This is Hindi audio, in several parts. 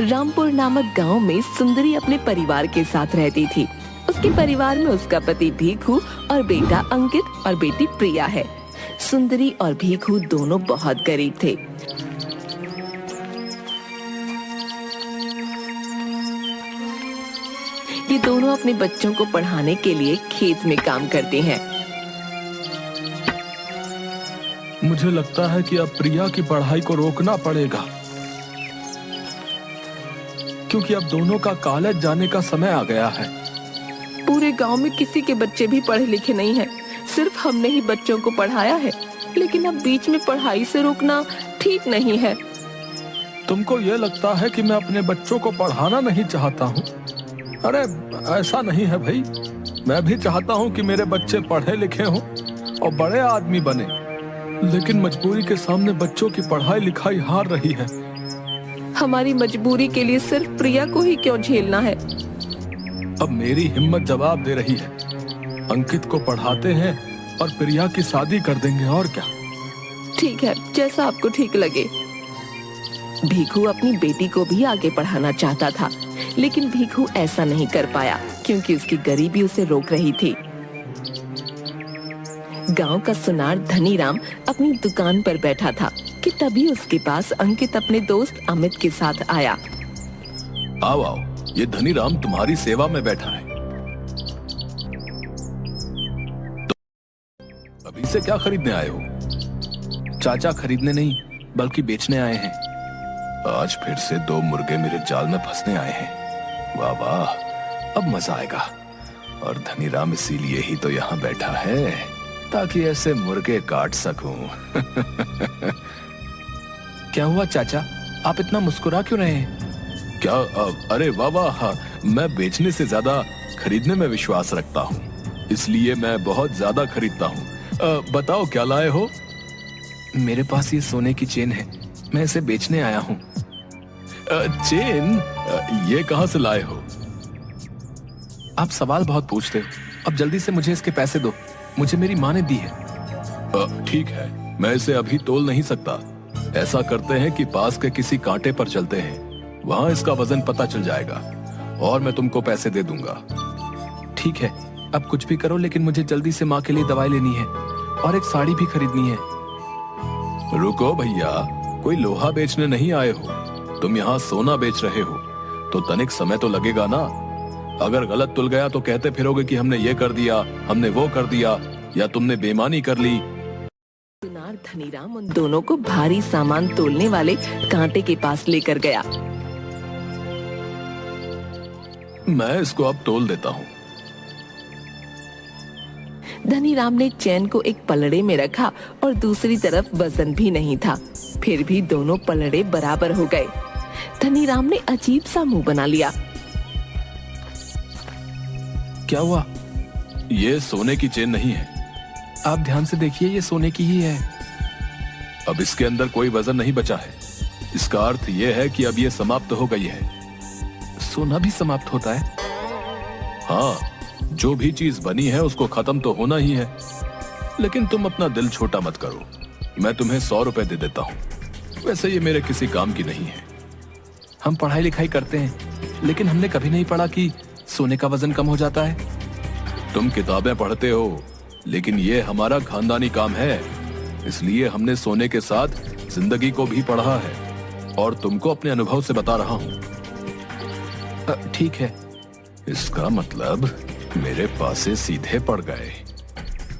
रामपुर नामक गांव में सुंदरी अपने परिवार के साथ रहती थी। उसके परिवार में उसका पति भीखू और बेटा अंकित और बेटी प्रिया है। सुंदरी और भीखू दोनों बहुत गरीब थे। ये दोनों अपने बच्चों को पढ़ाने के लिए खेत में काम करते हैं। मुझे लगता है कि अब प्रिया की पढ़ाई को रोकना पड़ेगा, क्योंकि अब दोनों का कॉलेज जाने का समय आ गया है। पूरे गांव में किसी के बच्चे भी पढ़े लिखे नहीं हैं। सिर्फ हमने ही बच्चों को पढ़ाया है, लेकिन अब बीच में पढ़ाई से रोकना ठीक नहीं है। तुमको ये लगता है कि मैं अपने बच्चों को पढ़ाना नहीं चाहता हूँ? अरे ऐसा नहीं है भाई, मैं भी चाहता हूँ कि मेरे बच्चे पढ़े लिखे हों और बड़े आदमी बने, लेकिन मजबूरी के सामने बच्चों की पढ़ाई लिखाई हार रही है। हमारी मजबूरी के लिए सिर्फ प्रिया को ही क्यों झेलना है? अब मेरी हिम्मत जवाब दे रही है। अंकित को पढ़ाते हैं और प्रिया की शादी कर देंगे, और क्या। ठीक है, जैसा आपको ठीक लगे। भीखू अपनी बेटी को भी आगे पढ़ाना चाहता था, लेकिन भीखू ऐसा नहीं कर पाया क्योंकि उसकी गरीबी उसे रोक रही थी। गांव का सुनार धनीराम अपनी दुकान पर बैठा था कि तभी उसके पास अंकित अपने दोस्त अमित के साथ आया। आओ आओ, ये धनीराम तुम्हारी सेवा में बैठा है। तो अभी से क्या खरीदने आए हो? चाचा, खरीदने नहीं बल्कि बेचने आए हैं। आज फिर से 2 मुर्गे मेरे जाल में फंसने आए हैं। वाह वाह, अब मजा आएगा। और धनीराम इसीलिए ही तो यहाँ बैठा है, ताकि ऐसे मुर्गे काट सकूं। क्या हुआ चाचा, आप इतना मुस्कुरा क्यों रहे हैं? क्या? अरे वाह वाह, मैं बेचने से ज्यादा खरीदने में विश्वास रखता हूँ, इसलिए मैं बहुत ज्यादा खरीदता हूँ। बताओ क्या लाए हो? मेरे पास ये सोने की चेन है, मैं इसे बेचने आया हूँ। चेन? ये कहाँ से लाए हो? आप सवाल बहुत पूछते हो, अब जल्दी से मुझे इसके पैसे दो, मुझे मेरी माँ ने दी है। ठीक है, मैं इसे अभी तोल नहीं सकता। ऐसा करते हैं कि पास के किसी कांटे पर चलते हैं, वहां इसका वजन पता चल जाएगा और मैं तुमको पैसे दे दूंगा। ठीक है, अब कुछ भी करो, लेकिन मुझे जल्दी से माँ के लिए दवाई लेनी है और एक साड़ी भी खरीदनी है। रुको भैया, कोई लोहा बेचने नहीं आए हो, तुम यहाँ सोना बेच रहे हो, तो तनिक समय तो लगेगा ना। अगर गलत तुल गया तो कहते फिरोगे कि हमने ये कर दिया, हमने वो कर दिया, या तुमने बेईमानी कर ली। सुनार धनीराम उन दोनों को भारी सामान तोलने वाले कांटे के पास लेकर गया। मैं इसको अब तोल देता हूँ। धनीराम ने चैन को एक पलड़े में रखा और दूसरी तरफ वजन भी नहीं था, फिर भी दोनों पलड़े बराबर हो गए। धनीराम ने अजीब सा मुंह बना लिया। क्या हुआ? ये सोने की चेन नहीं है। आप ध्यान से देखिए, ये सोने की ही है। अब इसके अंदर कोई वजन नहीं बचा है। इसका अर्थ ये है कि अब ये समाप्त हो गई है। सोना भी समाप्त होता है? हाँ, जो भी चीज बनी है उसको खत्म तो होना ही है। लेकिन तुम अपना दिल छोटा मत करो, मैं तुम्हें 100 रुपए दे देता हूँ। वैसे ये मेरे किसी काम की नहीं है। हम पढ़ाई लिखाई करते हैं, लेकिन हमने कभी नहीं पढ़ा कि सोने का वजन कम हो जाता है। तुम किताबें पढ़ते हो, लेकिन ये हमारा खानदानी काम है, इसलिए हमने सोने के साथ जिंदगी को भी पढ़ा है और तुमको अपने अनुभव से बता रहा हूँ। ठीक है। इसका मतलब मेरे पासे सीधे पड़ गए।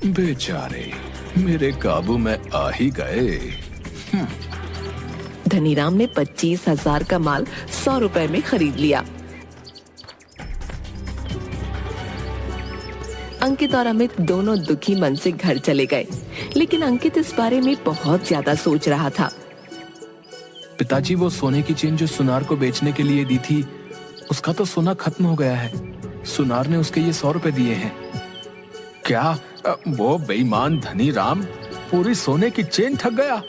बेचारे मेरे काबू में आ ही गए। धनीराम ने 25,000 का माल 100 रुपए में खरीद लिया। अंकित और अमित दोनों दुखी मन से घर चले गए, लेकिन अंकित इस बारे में बहुत ज्यादा सोच रहा था। पिताजी, वो सोने की चेन जो सुनार को बेचने के लिए दी थी, उसका तो सोना खत्म हो गया है। सुनार ने उसके ये 100 रुपए दिए हैं। क्या? वो बेईमान धनीराम पूरी सोने की चेन ठग गया?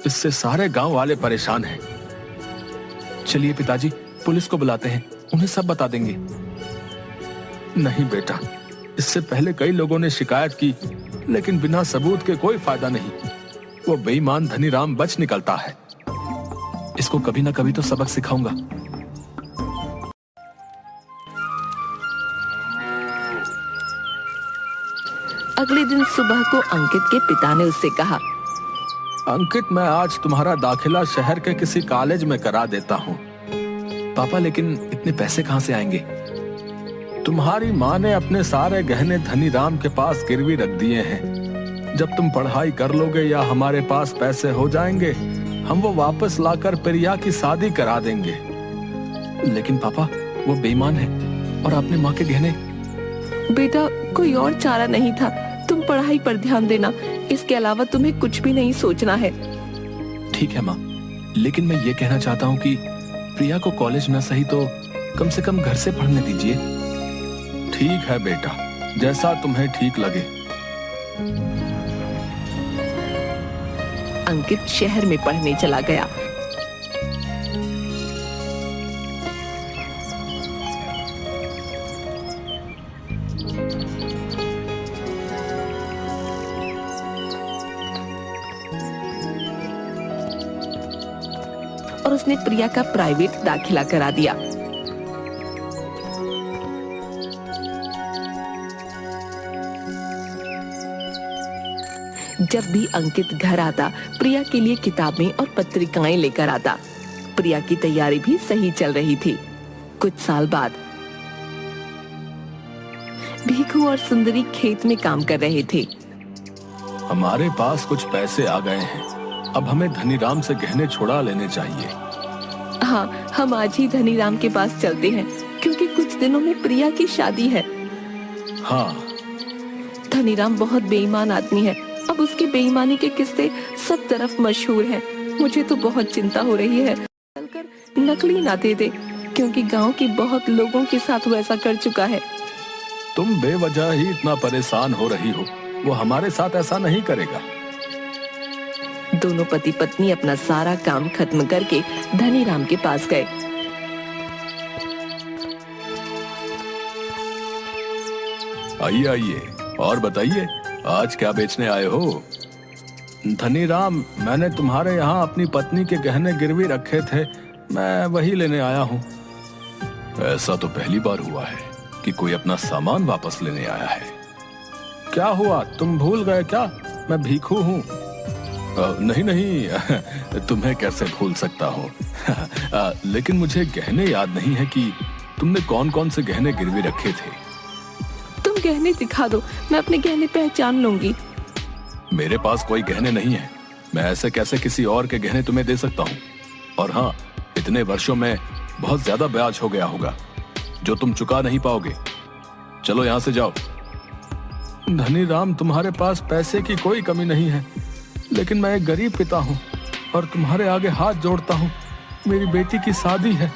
इससे सारे गांव वाले परेशान हैं। चलिए पिताजी, पुलिस को बुलाते हैं, उन्हें सब बता देंगे। नहीं बेटा, इससे पहले कई लोगों ने शिकायत की, लेकिन बिना सबूत के कोई फायदा नहीं। वो बेईमान धनीराम बच निकलता है। इसको कभी ना कभी तो सबक सिखाऊंगा। अगले दिन सुबह को अंकित के पिता ने उससे कहा, अंकित, मैं आज तुम्हारा दाखिला शहर के किसी कॉलेज में करा देता हूँ। पापा, लेकिन इतने पैसे कहाँ से आएंगे? तुम्हारी माँ ने अपने सारे गहने धनीराम के पास गिरवी रख दिए हैं। जब तुम पढ़ाई कर लोगे या हमारे पास पैसे हो जाएंगे, हम वो वापस लाकर प्रिया की शादी करा देंगे। लेकिन पापा, वो बेईमान है और आपने माँ के गहने। बेटा, कोई और चारा नहीं था। तुम पढ़ाई पर ध्यान देना, इसके अलावा तुम्हें कुछ भी नहीं सोचना है। ठीक है माँ, लेकिन मैं ये कहना चाहता हूँ कि प्रिया को कॉलेज न सही तो कम से कम घर से पढ़ने दीजिए। ठीक है बेटा, जैसा तुम्हें ठीक लगे। अंकित शहर में पढ़ने चला गया। और उसने प्रिया का प्राइवेट दाखिला करा दिया। जब भी अंकित घर आता, प्रिया के लिए किताबें और पत्रिकाएं लेकर आता। प्रिया की तैयारी भी सही चल रही थी। कुछ साल बाद भीखू और सुंदरी खेत में काम कर रहे थे। हमारे पास कुछ पैसे आ गए हैं, अब हमें धनीराम से गहने छुड़ा लेने चाहिए। हाँ, हम आज ही धनीराम के पास चलते हैं, क्योंकि कुछ दिनों में प्रिया की शादी है। हाँ। धनीराम बहुत बेईमान आदमी है। अब उसकी बेईमानी के किस्से सब तरफ मशहूर हैं। मुझे तो बहुत चिंता हो रही है, चलकर नकली ना दे दे, क्योंकि गांव के बहुत लोगों के साथ वो ऐसा कर चुका है। तुम बेवजह ही इतना परेशान हो रही हो, वो हमारे साथ ऐसा नहीं करेगा। दोनों पति पत्नी अपना सारा काम खत्म करके धनीराम के पास गए। आइए आइए, और बताइए आज क्या बेचने आए हो? धनीराम, मैंने तुम्हारे यहाँ अपनी पत्नी के गहने गिरवी रखे थे, मैं वही लेने आया हूँ। ऐसा तो पहली बार हुआ है कि कोई अपना सामान वापस लेने आया है। क्या हुआ, तुम भूल गए क्या? मैं भीखू हूँ। नहीं नहीं, तुम्हें कैसे भूल सकता हूँ। लेकिन मुझे गहने याद नहीं है कि तुमने कौन कौन से गहने गिरवी रखे थे। तुम गहने दिखा दो, मैं अपने गहने पहचान लूंगी। मेरे पास कोई गहने नहीं है, मैं ऐसे कैसे किसी और के गहने तुम्हें दे सकता हूँ। और हाँ, इतने वर्षों में बहुत ज्यादा ब्याज हो गया होगा जो तुम चुका नहीं पाओगे। चलो यहाँ से जाओ। धनीराम, तुम्हारे पास पैसे की कोई कमी नहीं है, लेकिन मैं एक गरीब पिता हूँ और तुम्हारे आगे हाथ जोड़ता हूँ। मेरी बेटी की शादी है,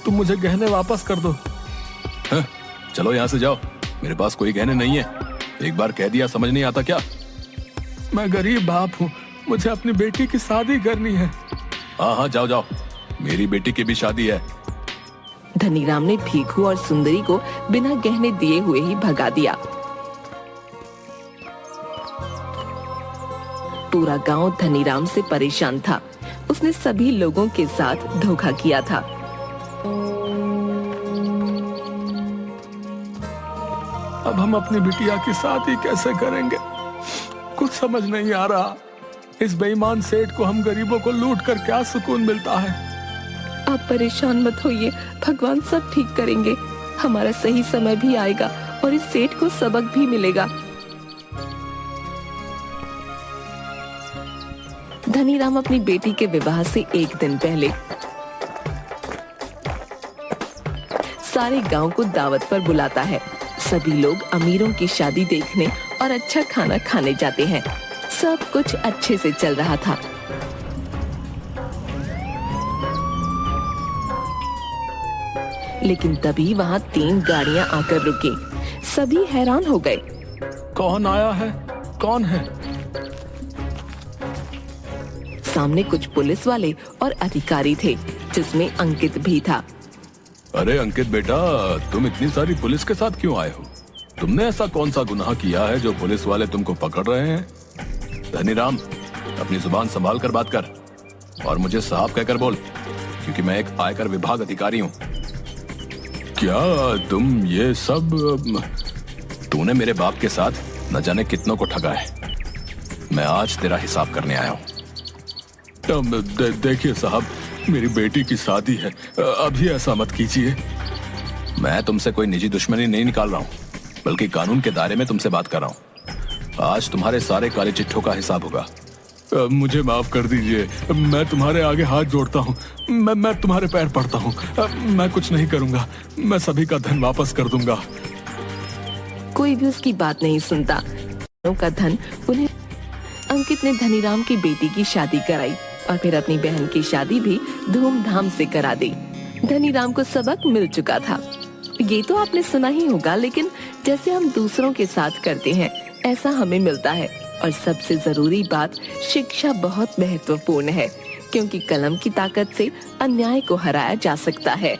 तुम मुझे गहने वापस कर दो। चलो यहाँ से जाओ, मेरे पास कोई गहने नहीं है। एक बार कह दिया समझ नहीं आता क्या? मैं गरीब बाप हूँ, मुझे अपनी बेटी की शादी करनी है। हाँ हाँ, जाओ जाओ, मेरी बेटी की भी शादी है। धनीराम ने भीखू और सुंदरी को बिना गहने दिए हुए ही भगा दिया। पूरा गांव धनीराम से परेशान था। उसने सभी लोगों के साथ धोखा किया था। अब हम अपनी बिटिया की शादी कैसे करेंगे? कुछ समझ नहीं आ रहा। इस बेईमान सेठ को हम गरीबों को लूट कर क्या सुकून मिलता है। आप परेशान मत होइए, भगवान सब ठीक करेंगे। हमारा सही समय भी आएगा और इस सेठ को सबक भी मिलेगा। धनीराम अपनी बेटी के विवाह से एक दिन पहले सारे गांव को दावत पर बुलाता है। सभी लोग अमीरों की शादी देखने और अच्छा खाना खाने जाते हैं। सब कुछ अच्छे से चल रहा था। लेकिन तभी वहां 3 गाड़ियां आकर रुकी। सभी हैरान हो गए। कौन आया है? कौन है? सामने कुछ पुलिस वाले और अधिकारी थे, जिसमें अंकित भी था। अरे अंकित बेटा, तुम इतनी सारी पुलिस के साथ क्यों आए हो? तुमने ऐसा कौन सा गुनाह किया है जो पुलिस वाले तुमको पकड़ रहे हैं? धनीराम, अपनी जुबान संभाल कर बात कर और मुझे साहब कहकर बोल, क्योंकि मैं एक आयकर विभाग अधिकारी हूँ। क्या तुम ये सब? तूने मेरे बाप के साथ न जाने कितनों को ठगा है। मैं आज तेरा हिसाब करने आया हूँ। देखिए साहब, मेरी बेटी की शादी है, अभी ऐसा मत कीजिए। मैं तुमसे कोई निजी दुश्मनी नहीं निकाल रहा हूँ, बल्कि कानून के दायरे में तुमसे बात कर रहा हूँ। आज तुम्हारे सारे काले चिट्ठों का हिसाब होगा। मुझे माफ कर दीजिए, मैं तुम्हारे आगे हाथ जोड़ता हूँ, मैं तुम्हारे पैर पड़ता हूँ। मैं कुछ नहीं करूँगा, मैं सभी का धन वापस कर दूंगा। कोई भी उसकी बात नहीं सुनता। का धन उन्हें अंकित ने धनीराम की बेटी की शादी कराई और फिर अपनी बहन की शादी भी धूमधाम से करा दी। धनीराम को सबक मिल चुका था। ये तो आपने सुना ही होगा, लेकिन जैसे हम दूसरों के साथ करते हैं ऐसा हमें मिलता है। और सबसे जरूरी बात, शिक्षा बहुत महत्वपूर्ण है, क्योंकि कलम की ताकत से अन्याय को हराया जा सकता है।